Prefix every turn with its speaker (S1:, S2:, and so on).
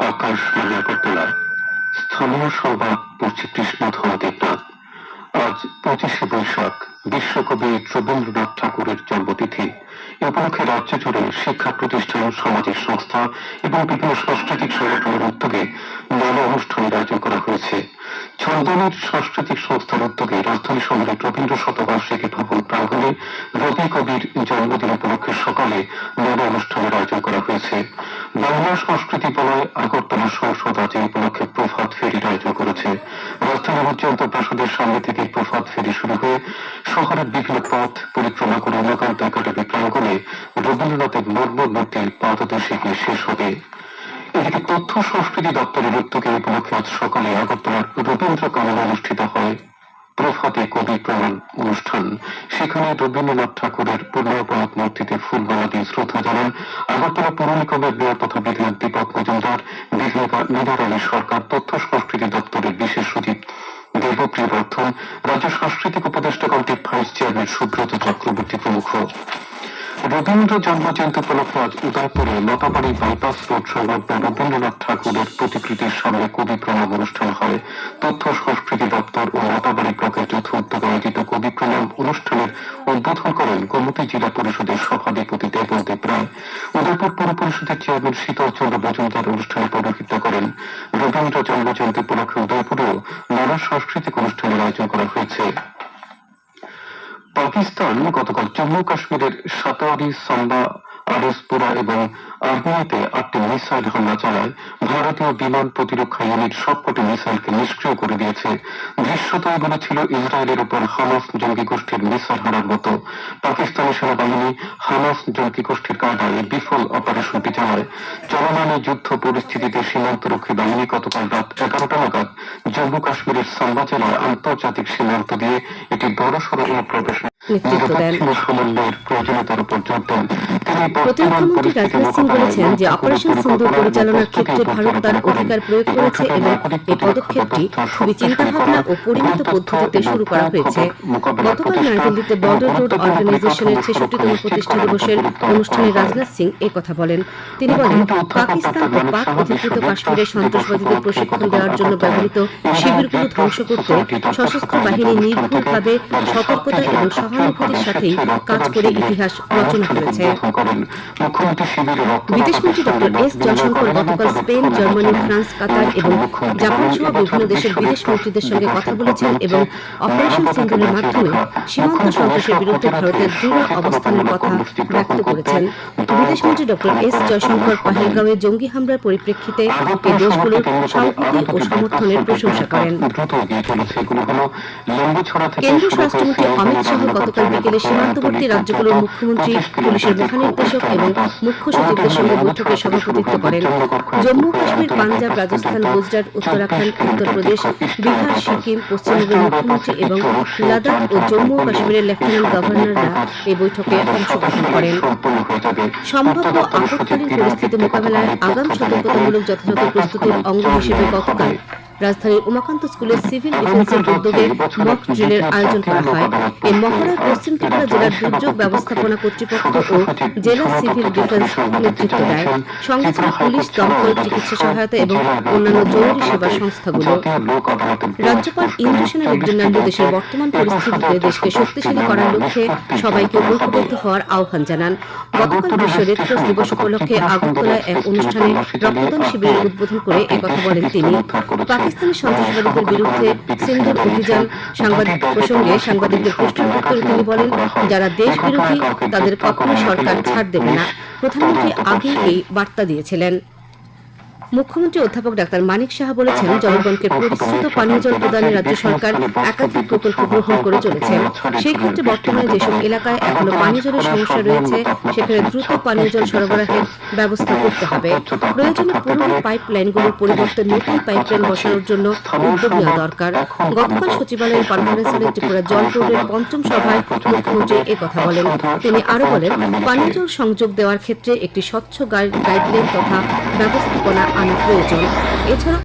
S1: আকাশ আগরতলা। স্থানীয় সংবাদ পড়ছে কৃষ্ণধর দেবনাথ। আজ 25শে বৈশাখ, বিশ্বকবি রবীন্দ্রনাথ ঠাকুরের জন্মতিথি। এ উপলক্ষে রাজ্য জুড়ে শিক্ষা প্রতিষ্ঠান, সামাজিক সংস্থা এবং বিভিন্ন সাংস্কৃতিক সংগঠনের উদ্যোগে নানা অনুষ্ঠানের আয়োজন করা হয়েছে। ছন্দনের সাংস্কৃতিক সংস্থার উদ্যোগে রাজধানী শহরের রবীন্দ্র শতবার্ষিকী ভবন প্রাঙ্গণে রবি কবির জন্মদিন উপলক্ষে সকালে নানা অনুষ্ঠানের আয়োজন করা হয়েছে। বাংলা সংস্কৃতি বলয় আগরতলা সংসদ আজ এই উপলক্ষে প্রভাত ফেরির আয়োজন করেছে। রাজধানীর উজ্জ্বল প্রাসাদের সামনে থেকে প্রভাত ফেরি শুরু হয়ে শহরের বিভিন্ন পথ পরিক্রমা করে উমাকান্ত একাডেমি প্রাঙ্গণে রবীন্দ্রনাথের মর্মর মূর্তি পাদদেশে গিয়ে শেষ হবে। এদিকে তথ্য সংস্কৃতি দপ্তরের উদ্যোগে উপলক্ষে আজ সকালে আগরতলার রবীন্দ্র কাননে অনুষ্ঠিত হয় প্রভাতে কবি প্রণাম অনুষ্ঠান। সেখানে রবীন্দ্রনাথ ঠাকুরের পূর্ণাবয়ব মূর্তিতে ফুলমালা দিয়ে শ্রদ্ধা জানান আগরতলা পৌর নিগমের মেয়র তথা বিধায়ক দীপক মজুমদার, নিদার আলী সরকার, তথ্য সংস্কৃতি দপ্তরের বিশেষ সচিব দেবপ্রিয় বর্ধন, রাজ্য সাংস্কৃতিক উপদেষ্টা কমিটির ভাইস চেয়ারম্যান সুব্রত চক্রবর্তী প্রমুখ। রবীন্দ্র জন্মজয়ন্তী উপলক্ষে আজ উদয়পুরে লতাবাড়ি বাইপাস রোড সংলগ্ন রবীন্দ্রনাথ ঠাকুরের প্রতিকৃতির সামনে কবি প্রণাম অনুষ্ঠান হয়। তথ্য সংস্কৃতি দপ্তর ও লতাবাড়ি ব্লকের যৌথ উদ্যোগে আয়োজিত কবি প্রণাম অনুষ্ঠানের উদ্বোধন করেন গোমতী জেলা পরিষদের সভাধিপতি দেবদেব রায়। উদয়পুর পৌর পরিষদের চেয়ারম্যান শীতল চন্দ্র মজুমদার অনুষ্ঠানে পৌরোহিত্য করেন। রবীন্দ্র জন্মজয়ন্তী উপলক্ষে উদয়পুরেও নানা সাংস্কৃতিক অনুষ্ঠানের আয়োজন করা হয়েছে। পাকিস্তান গতকাল জম্মু কাশ্মীরের সাতোয়ারি, সাম্বা, আরএসপুরা এবং আর্মিয়াতে 8টি মিসাইল হামলা চালায়। ভারতীয় বিমান প্রতিরক্ষা ইউনিট সবকটি মিসাইলকে নিষ্ক্রিয় করে দিয়েছে। দৃশ্যত এগুলো ছিল ইসরায়েলের উপর হামাস জঙ্গি গোষ্ঠীর মিসাইল হানার মতো। পাকিস্তানি সেনাবাহিনী হামাস জঙ্গি গোষ্ঠীর কারণে বিফল অপারেশনটি চালায়। চলমান যুদ্ধ পরিস্থিতিতে সীমান্তরক্ষী বাহিনী গতকাল রাত 11টা নাগাদ জম্মু কাশ্মীরের সাম্বা জেলার আন্তর্জাতিক সীমান্ত দিয়ে একটি বড়সড় অনুপ্রবেশ সমন্বয়ের প্রয়োজনীয়তার উপর জোর দেন।
S2: প্রতিরক্ষামন্ত্রী রাজনাথ সিং বলেছেন যে অপারেশন সিন্দুর পরিচালনার ক্ষেত্রে ভারত তার অধিকার প্রয়োগ করেছে এবং এই পদক্ষেপটি খুবই চিন্তাভাবনা ও পরিমিত পদ্ধতিতে শুরু করা হয়েছে। গতকাল নয়াদিল্লিতে বর্ডার রোড অর্গানাইজেশনের 66তম প্রতিষ্ঠা দিবসের অনুষ্ঠানে রাজনাথ সিং কথা বলেন। তিনি বলেন, পাকিস্তান ও পাক অধিকৃত কাশ্মীরে সন্ত্রাসবাদীদের প্রশিক্ষণ দেওয়ার জন্য ব্যবহৃত শিবিরগুলো ধ্বংস করতে সশস্ত্র বাহিনী নির্ভুলভাবে সতর্কতা এবং সহানুভূতির সাথেই কাজ করে ইতিহাস রচনা করেছে। বিদেশমন্ত্রী ডক্টর এস জয়শঙ্কর গতকাল স্পেন, জার্মানি, ফ্রান্স, কাতার এবং জাপান সহ বিভিন্ন দেশের বিদেশ মন্ত্রীদের সঙ্গে কথা বলেছেন এবং অপারেশন সিন্দুরের মাধ্যমে সীমান্ত সন্ত্রাসের বিরুদ্ধে ভারতের দৃঢ় অবস্থানের কথা ব্যক্ত করেছেন। বিদেশমন্ত্রী ডক্টর এস জয়শঙ্কর পাহেলগাঁওয়ে জঙ্গি হামলার পরিপ্রেক্ষিতে এই দেশগুলোর সংহতি ও সমর্থনের প্রশংসা করেন। কেন্দ্রীয় স্বরাষ্ট্রমন্ত্রী অমিত শাহ গতকাল বিকেলে সীমান্তবর্তী রাজ্যগুলোর মুখ্যমন্ত্রী, পুলিশের মহানির্দেশক এবং মুখ্য সচিবদের সঙ্গে বৈঠকে সভাপতিত্ব করেন। জম্মু কাশ্মীর, পাঞ্জাব, রাজস্থান, গুজরাট, উত্তরাখণ্ড, উত্তরপ্রদেশ, বিহার, সিকিম, পশ্চিমবঙ্গের মুখ্যমন্ত্রী এবং লাদাখ ও জম্মু ও কাশ্মীরের লেফটেন্যান্ট গভর্নররা এই বৈঠকে অংশগ্রহণ করেন। সম্ভাব্য আপৎকালীন পরিস্থিতি মোকাবেলায় আগাম সতর্কতামূলক যথাযথ প্রস্তুতির অঙ্গ হিসেবে গতকাল রাজধানীর উমাকান্ত স্কুলের সিভিল ডিফেন্সের উদ্যোগে মক ড্রিলের আয়োজন করা হয়। এই মহড়ায় পশ্চিম ত্রিপুরা জেলার দুর্যোগ ব্যবস্থাপনা কর্তৃপক্ষ ও জেলা সিভিল ডিফেন্স নেতৃত্ব দেয়। সঙ্গে ছিল পুলিশ, দমকল, চিকিৎসা সহায়তা এবং অন্যান্য জরুরি সেবা সংস্থাগুলো। রাজ্যপাল ইন্দ্রসেনা রেড্ডিনান্ডু দেশের বর্তমান পরিস্থিতিতে দেশকে শক্তিশালী করার লক্ষ্যে সবাইকে ঐক্যবদ্ধ হওয়ার আহ্বান জানান। গতকাল বিশ্ব রেড ক্রস দিবস উপলক্ষে আগরতলায় এক অনুষ্ঠানে রক্তদান শিবিরের উদ্বোধন করে একথা বলেন তিনি। পাকিস্তানি সন্ত্রাসবাদীদের বিরুদ্ধে সিন্দুর অভিযান প্রসঙ্গে সাংবাদিকদের প্রশ্নের উত্তরে তিনি বলেন, যারা দেশ বিরোধী তাদের কখনো সরকার ছাড় দেবে না। প্রধানমন্ত্রী আগেই এই বার্তা দিয়েছিলেন। মুখ্যমন্ত্রী অধ্যাপক ডাক্তার মানিক সাহা বলেছেন, জনগণকে পরিশ্রুত পানীয় জল প্রদানে রাজ্য সরকার একাধিক প্রকল্প গ্রহণ করে চলেছে। সেই ক্ষেত্রে বর্তমানে যেসব এলাকায় এখনো পানীয় জলের সমস্যা রয়েছে সেখানে দ্রুত পানীয় জল সরবরাহের ব্যবস্থা করতে হবে। প্রয়োজনে পুরনো পাইপ লাইনগুলোর পরিবর্তে নতুন পাইপ লাইন বসানোর জন্য উদ্যোগ নেওয়া দরকার। গতকাল সচিবালয়ের কনফারেন্স হলে ত্রিপুরা জল বোর্ডের ৫ম সভায় মুখ্যমন্ত্রী একথা বলেন। তিনি আরো বলেন, পানীয় জল সংযোগ দেওয়ার ক্ষেত্রে একটি স্বচ্ছ গাইডলাইন তথা ব্যবস্থাপনা আনা প্রয়োজন। এছাড়া